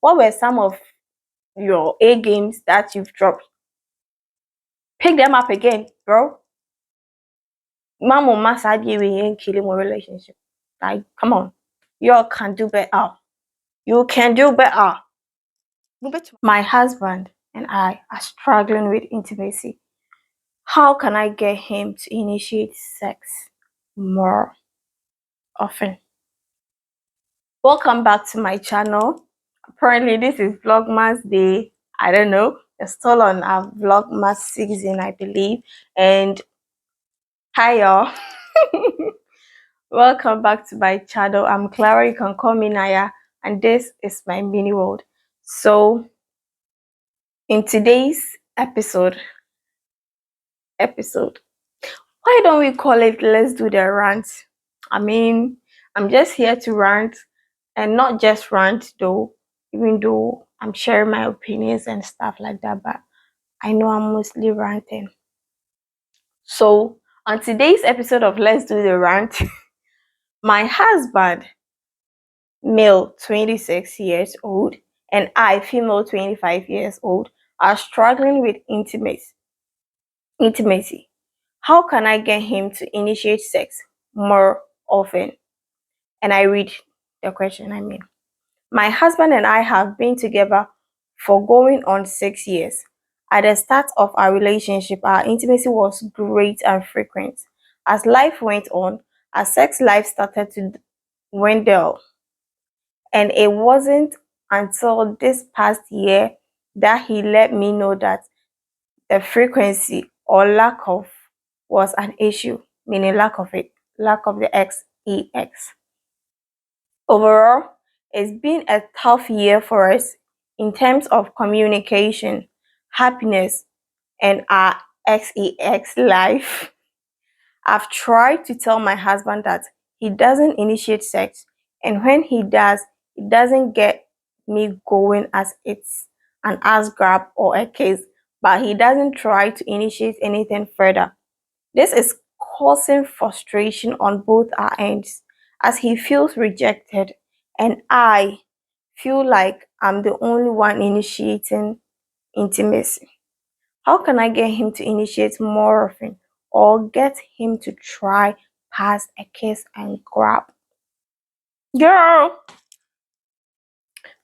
What were some of your A games that you've dropped? Pick them up again, bro. Mama must you killing my relationship. Like, come on. You all can do better. You can do better. My husband and I are struggling with intimacy. How can I get him to initiate sex more often? Welcome back to my channel. Apparently, this is Vlogmas Day. I don't know. It's still on our Vlogmas season, I believe. And hi, y'all. Welcome back to my channel. I'm Clara. You can call me Naya, and this is my mini world. So, in today's episode, why don't we call it Let's Do the Rant? I mean, I'm just here to rant, and not just rant though, even though I'm sharing my opinions and stuff like that, but I know I'm mostly ranting. So, on today's episode of Let's Do the Rant, my husband, male 26 years old, and I, female 25 years old, are struggling with intimacy. How can I get him to initiate sex more often? And I read the question, my husband and I have been together for going on 6 years. At the start of our relationship, our intimacy was great and frequent. As life went on, our sex life started to dwindle, and it wasn't until this past year that he let me know that the frequency or lack of was an issue, meaning lack of the XEX. Overall, it's been a tough year for us in terms of communication, happiness, and our XEX life. I've tried to tell my husband that he doesn't initiate sex, and when he does, it doesn't get me going as it's an ass grab or a kiss, but he doesn't try to initiate anything further. This is causing frustration on both our ends as he feels rejected, and I feel like I'm the only one initiating intimacy. How can I get him to initiate more often or get him to try past a kiss and grab? Girl,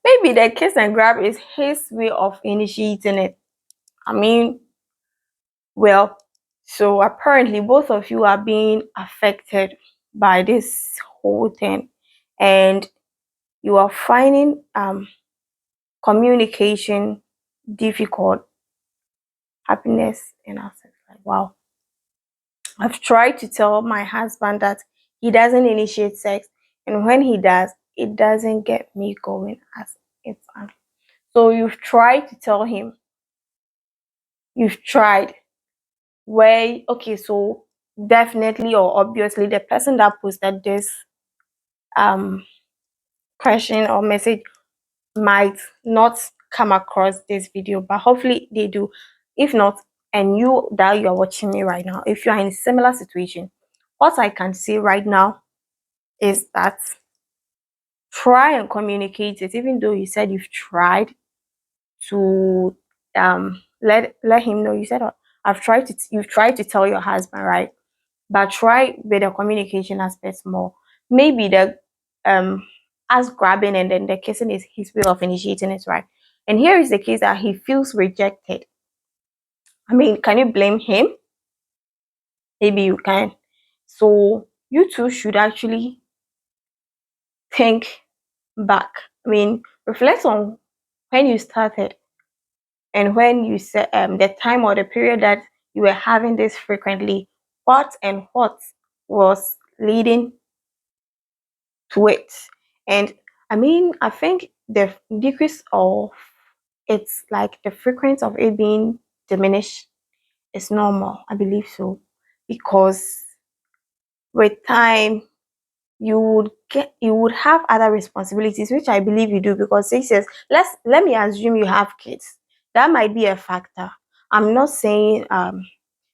maybe the kiss and grab is his way of initiating it. I mean, well, so apparently both of you are being affected by this whole thing, and you are finding communication difficult, happiness and access. Like, wow. I've tried to tell my husband that he doesn't initiate sex, and when he does, it doesn't get me going as it's on. So you've tried to tell him, you've tried where, okay, so definitely or obviously the person that posted this um question or message might not come across this video, but hopefully they do. If not, and you that you are watching me right now, if you are in a similar situation, what I can say right now is that try and communicate it, even though you said you've tried to let him know. You said, "Oh, you've tried to tell your husband, right?" But try with the communication aspects more. Maybe the us grabbing and then the kissing is his way of initiating it, right? And here is the case that he feels rejected. I mean, can you blame him? Maybe you can. So you two should actually think back. I mean, reflect on when you started and when you said the time or the period that you were having this frequently. What was leading to it? And I mean, I think the decrease of it's like the frequency of it being diminished is normal. I believe so, because with time you would have other responsibilities, which I believe you do, because he says, let me assume you have kids. That might be a factor. I'm not saying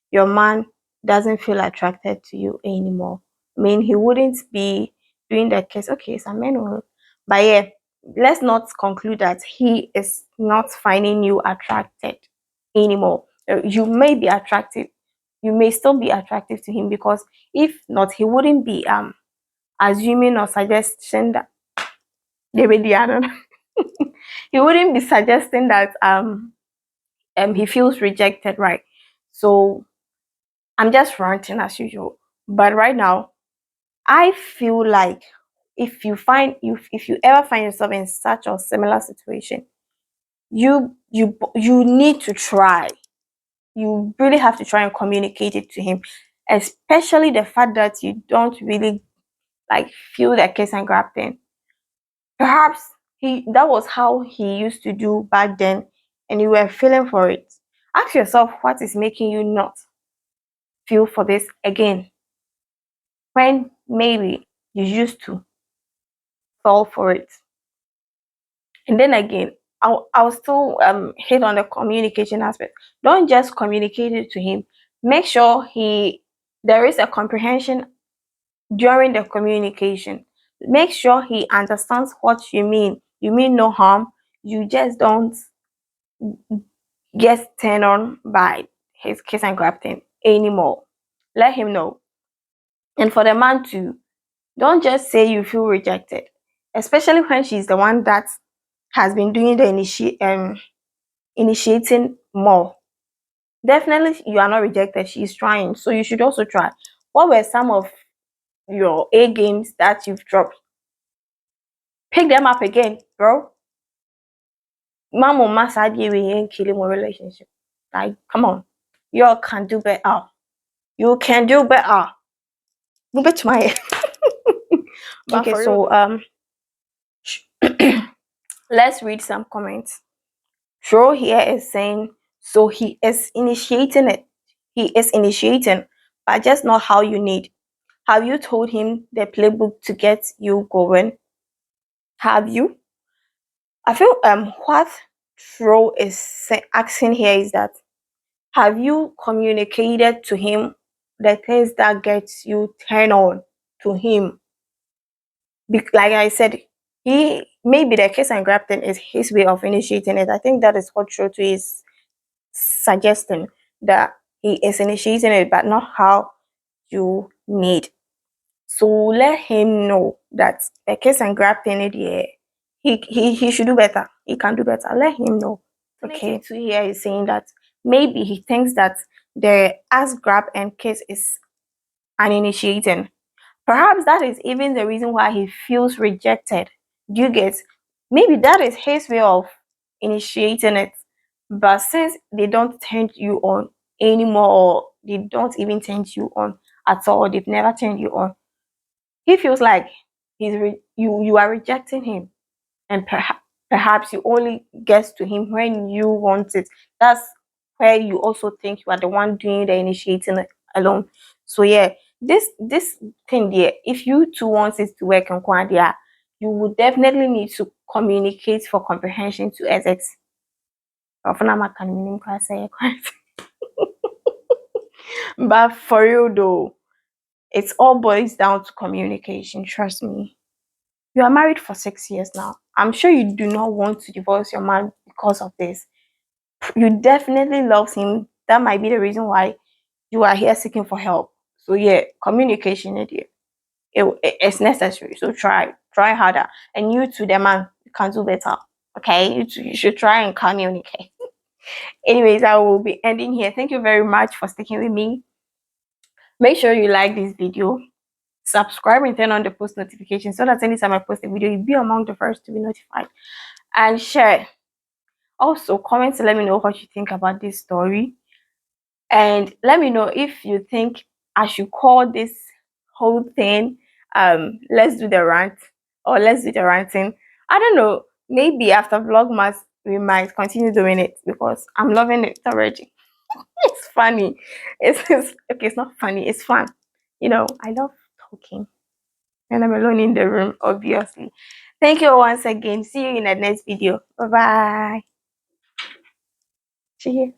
your man doesn't feel attracted to you anymore. I mean, he wouldn't be doing the kiss. Okay, some men will, but yeah, let's not conclude that he is not finding you attracted anymore. You may be attractive, you may still be attractive to him, because if not, he wouldn't be assuming or suggesting that he wouldn't be suggesting that he feels rejected, right? So I'm just ranting as usual. But right now, I feel like if you ever find yourself in such a similar situation, you need to try. You really have to try and communicate it to him, especially the fact that you don't really like feel that kiss and grab thing. Perhaps he that was how he used to do back then, and you were feeling for it. Ask yourself what is making you not feel for this again, when maybe you used to fall for it. And then again, I'll still hit on the communication aspect. Don't just communicate it to him. Make sure there is a comprehension during the communication. Make sure he understands what you mean. You mean no harm. You just don't get turned on by his kiss and grab thing anymore. Let him know. And for the man to don't just say you feel rejected, especially when she's the one that has been doing the initiating more. Definitely, you are not rejected. She's trying, so you should also try. What were some of your A games that you've dropped? Pick them up again, bro. Mama, massage you ain't killing one relationship. Like, come on, you all can do better. You can do better. Move it to my okay. So let's read some comments. Tro here is saying, so he is initiating it. He is initiating, but just not how you need. Have you told him the playbook to get you going? Have you? I feel what Tro is asking here is that, have you communicated to him the things that gets you turned on to him? Like I said, he maybe the kiss and grab thing is his way of initiating it. I think that is what Tro is suggesting, that he is initiating it, but not how you need. So let him know that a kiss and grab thing in the air, he should do better. He can do better. Let him know. Okay. To here is saying that maybe he thinks that the ask, grab, and kiss is an initiating. Perhaps that is even the reason why he feels rejected. Do you get? Maybe that is his way of initiating it. But since they don't turn you on anymore, or they don't even turn you on at all, they've never turned you on, he feels like you are rejecting him, and perhaps you only get to him when you want it. That's where you also think you are the one doing the initiating alone. So yeah, this thing there, if you two want it to work in Kwandia, you would definitely need to communicate for comprehension to exit. But for you though, it's all boils down to communication. Trust me. You are married for 6 years now. I'm sure you do not want to divorce your man because of this. You definitely love him. That might be the reason why you are here seeking for help. So yeah, communication it's necessary. So try harder. And you too, the man, you can do better. Okay, you should try and communicate. Anyways, I will be ending here. Thank you very much for sticking with me. Make sure you like this video, subscribe, and turn on the post notification so that anytime I post a video, you'll be among the first to be notified. And share. Also, comment to let me know what you think about this story. And let me know if you think I should call this whole thing let's do the rant, or let's do the ranting. I don't know. Maybe after Vlogmas we might continue doing it, because I'm loving it already. It's funny. It's okay, it's not funny, it's fun. I love talking when I'm alone in the room, obviously. Thank you once again. See you in the next video. Bye bye. Cheers.